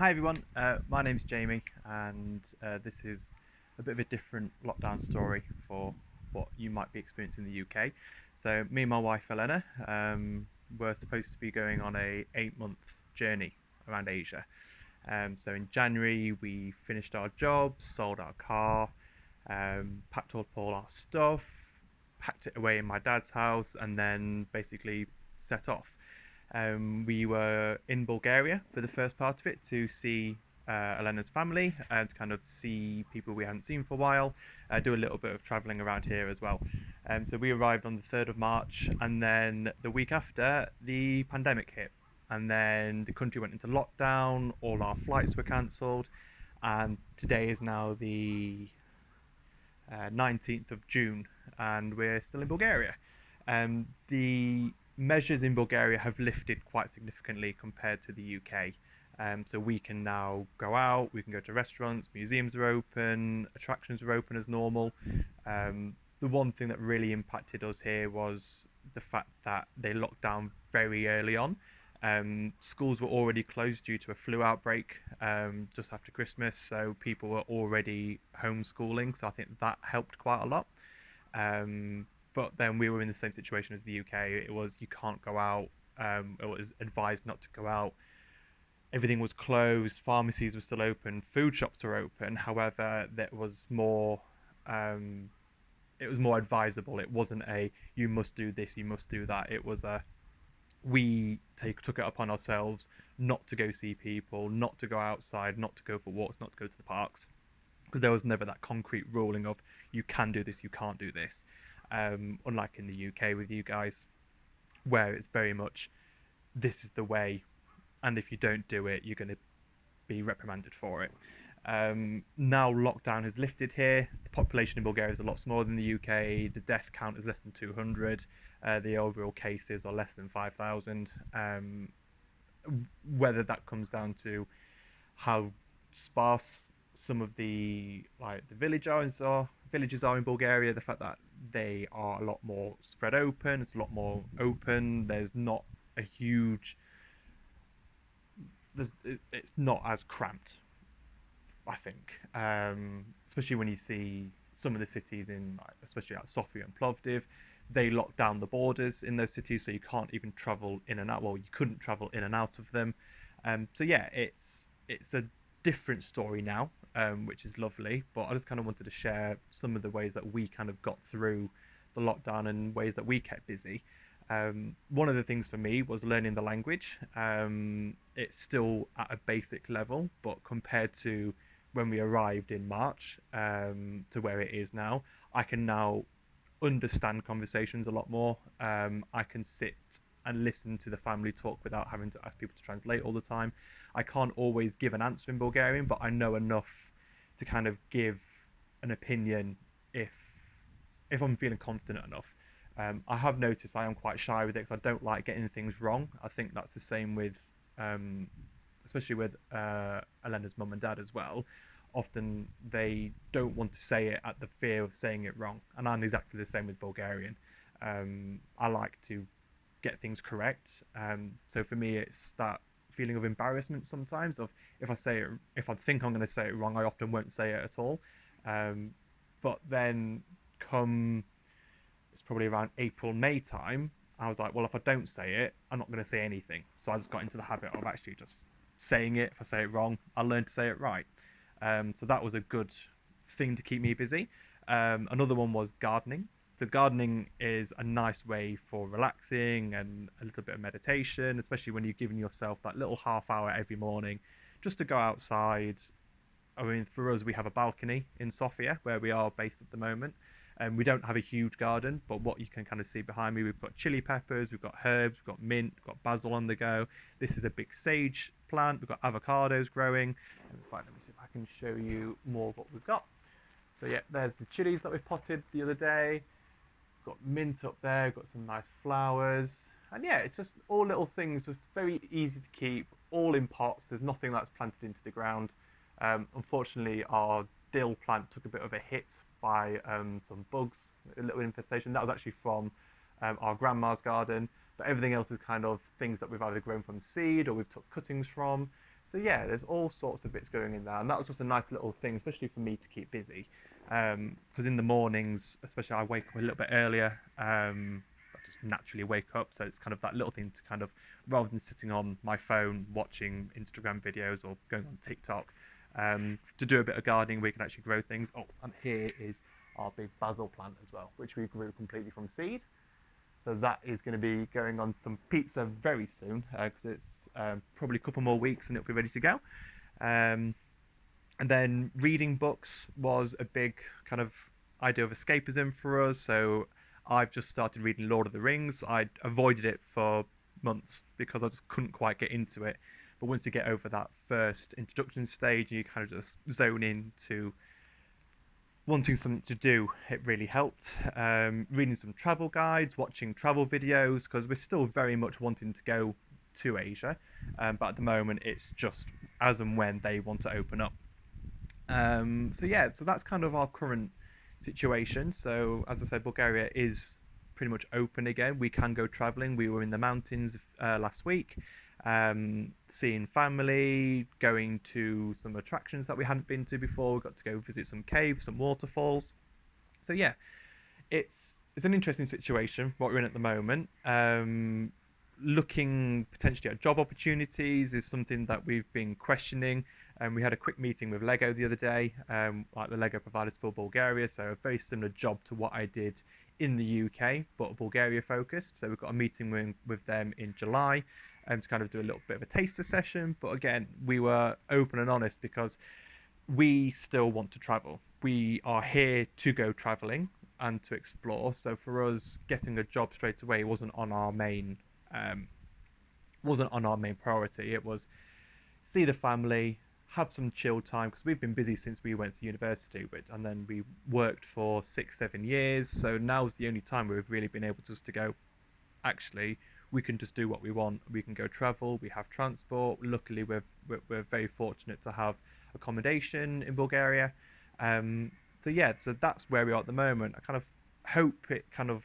Hi everyone, my name's Jamie, and this is a bit of a different lockdown story for what you might be experiencing in the UK. So me and my wife Elena were supposed to be going on a 8-month journey around Asia. So in January we finished our jobs, sold our car, packed up all our stuff, packed it away in my dad's house, and then basically set off. We were in Bulgaria for the first part of it to see Elena's family and kind of see people we hadn't seen for a while, do a little bit of travelling around here as well. So we arrived on the 3rd of March, and then the week after, the pandemic hit. And then the country went into lockdown, all our flights were cancelled, and today is now the 19th of June, and we're still in Bulgaria. The measures in Bulgaria have lifted quite significantly compared to the UK. So we can now go out, we can go to restaurants, museums are open, attractions are open as normal. The one thing that really impacted us here was the fact that they locked down very early on. Schools were already closed due to a flu outbreak just after Christmas, so people were already homeschooling, so I think that helped quite a lot. But then we were in the same situation as the UK. It was you can't go out. It was advised not to go out. Everything was closed. Pharmacies were still open. Food shops were open. However, that was more. It was more advisable. It wasn't a you must do this, you must do that. It was a took it upon ourselves not to go see people, not to go outside, not to go for walks, not to go to the parks, because there was never that concrete ruling of you can do this, you can't do this. Unlike in the UK with you guys, where it's very much this is the way, and if you don't do it, you're going to be reprimanded for it. Now lockdown has lifted here. The population in Bulgaria is a lot smaller than the UK. The death count is less than 200. The overall cases are less than 5,000. Whether that comes down to how sparse some of the villages are in Bulgaria, the fact that they are a lot more spread open, it's a lot more open. There's not a huge, it's not as cramped, I think. Especially when you see some of the cities in, especially like Sofia and Plovdiv, they lock down the borders in those cities, so you can't even travel in and out. Well, you couldn't travel in and out of them. So yeah, it's a different story now, which is lovely. But I just kind of wanted to share some of the ways that we kind of got through the lockdown and ways that we kept busy. One of the things for me was learning the language. It's still at a basic level, but compared to when we arrived in March to where it is now, I can now understand conversations a lot more. I can sit and listen to the family talk without having to ask people to translate all the time. I can't always give an answer in Bulgarian, but I know enough to kind of give an opinion if I'm feeling confident enough. I have noticed I am quite shy with it because I don't like getting things wrong. I think that's the same with, especially with Elena's mum and dad as well. Often they don't want to say it at the fear of saying it wrong, and I'm exactly the same with Bulgarian. I like to get things correct. So for me, it's that feeling of embarrassment sometimes of if I think I'm going to say it wrong, I often won't say it at all. But then come it's probably around April, May time, I was like, well, if I don't say it, I'm not going to say anything. So I just got into the habit of actually just saying it. If I say it wrong, I'll learn to say it right. So that was a good thing to keep me busy. Another one was gardening. So gardening is a nice way for relaxing and a little bit of meditation, especially when you're giving yourself that little half hour every morning just to go outside. I mean, for us, we have a balcony in Sofia where we are based at the moment. And we don't have a huge garden, but what you can kind of see behind me, we've got chili peppers, we've got herbs, we've got mint, we've got basil on the go. This is a big sage plant. We've got avocados growing. And let me see if I can show you more of what we've got. So yeah, there's the chilies that we potted the other day. We've got mint up there, we've got some nice flowers. And yeah, it's just all little things, just very easy to keep, all in pots. There's nothing that's planted into the ground. Unfortunately, our dill plant took a bit of a hit by some bugs, a little infestation. That was actually from our grandma's garden, but everything else is kind of things that we've either grown from seed or we've took cuttings from. So yeah, there's all sorts of bits going in there, and that was just a nice little thing, especially for me to keep busy. Because in the mornings, especially, I wake up a little bit earlier. I just naturally wake up, so it's kind of that little thing to kind of, rather than sitting on my phone watching Instagram videos or going on TikTok, to do a bit of gardening, we can actually grow things. Oh, and here is our big basil plant as well, which we grew completely from seed. So that is going to be going on some pizza very soon, because it's probably a couple more weeks and it'll be ready to go. Um, and then reading books was a big kind of idea of escapism for us. So I've just started reading Lord of the Rings. I avoided it for months because I just couldn't quite get into it. But once you get over that first introduction stage, you kind of just zone into wanting something to do, it really helped. Reading some travel guides, watching travel videos, because we're still very much wanting to go to Asia, but at the moment it's just as and when they want to open up. So yeah, so that's kind of our current situation. So as I said, Bulgaria is pretty much open again. We can go traveling. We were in the mountains last week, seeing family, going to some attractions that we hadn't been to before. We got to go visit some caves, some waterfalls. So yeah, it's an interesting situation what we're in at the moment. Looking potentially at job opportunities is something that we've been questioning. We had a quick meeting with Lego the other day, like the Lego providers for Bulgaria. So a very similar job to what I did in the UK, but Bulgaria focused. So we've got a meeting with them in July, to kind of do a little bit of a taster session. But again, we were open and honest because we still want to travel. We are here to go traveling and to explore. So for us, getting a job straight away um, wasn't on our main priority. It was see the family, have some chill time because we've been busy since we went to university, and then we worked for 6, 7 years. So now's the only time we've really been able just to go. Actually, we can just do what we want. We can go travel. We have transport. Luckily, we're very fortunate to have accommodation in Bulgaria. Um, so yeah, so that's where we are at the moment. I kind of hope it kind of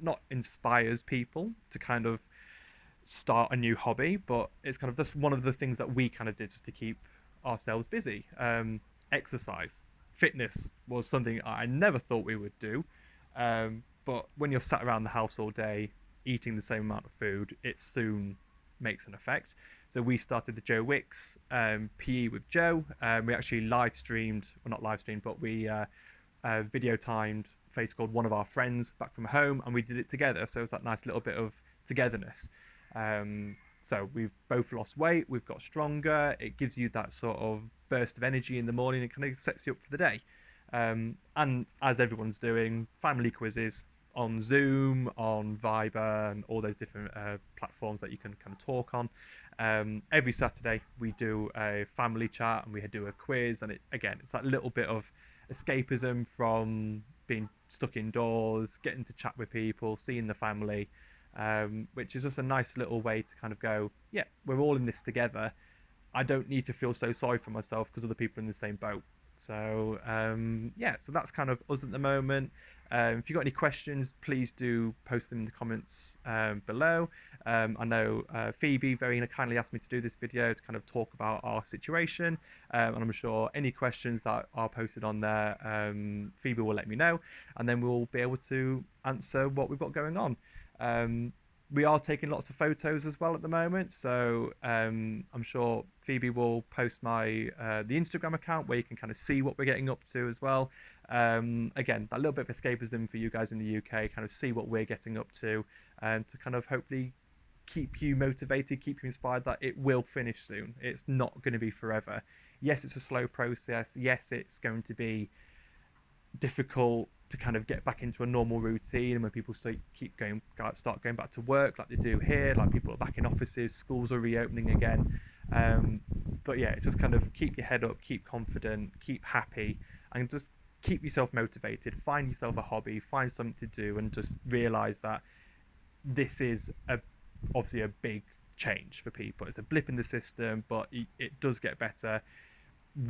not inspires people to kind of start a new hobby, but it's kind of that's one of the things that we kind of did just to keep ourselves busy. Exercise, fitness was something I never thought we would do, but when you're sat around the house all day eating the same amount of food, it soon makes an effect. So we started the Joe Wicks PE with Joe. We actually live streamed, well not live streamed, but we video timed face called one of our friends back from home, and we did it together. So it's that nice little bit of togetherness. So we've both lost weight, we've got stronger. It gives you that sort of burst of energy in the morning. It kind of sets you up for the day. And as everyone's doing, family quizzes on Zoom, on Viber, and all those different platforms that you can kind of talk on. Every Saturday we do a family chat and we do a quiz, and it's that little bit of escapism from being stuck indoors, getting to chat with people, seeing the family, which is just a nice little way to kind of go, yeah, we're all in this together. I don't need to feel so sorry for myself because other people are in the same boat. So yeah, so that's kind of us at the moment. If you've got any questions, please do post them in the comments below. I know Phoebe very kindly asked me to do this video to kind of talk about our situation, and I'm sure any questions that are posted on there, Phoebe will let me know, and then we'll be able to answer what we've got going on. We are taking lots of photos as well at the moment, so I'm sure Phoebe will post my the Instagram account where you can kind of see what we're getting up to as well. Again, that little bit of escapism for you guys in the UK, kind of see what we're getting up to, and to kind of hopefully keep you motivated, keep you inspired that it will finish soon. It's not going to be forever. Yes, it's a slow process. Yes, it's going to be difficult to kind of get back into a normal routine, and when people start going back to work like they do here, like people are back in offices, schools are reopening again. But yeah, it's just kind of keep your head up, keep confident, keep happy, and just keep yourself motivated. Find yourself a hobby, find something to do, and just realize that this is obviously a big change for people. It's a blip in the system, but it does get better.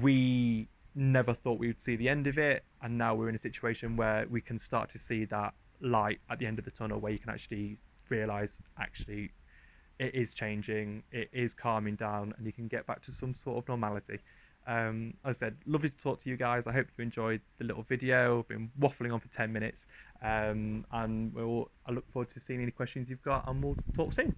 We never thought we would see the end of it, and now we're in a situation where we can start to see that light at the end of the tunnel, where you can actually realize, actually, it is changing, it is calming down, and you can get back to some sort of normality. As I said, lovely to talk to you guys. I hope you enjoyed the little video. I've been waffling on for 10 minutes. And I look forward to seeing any questions you've got, and we'll talk soon.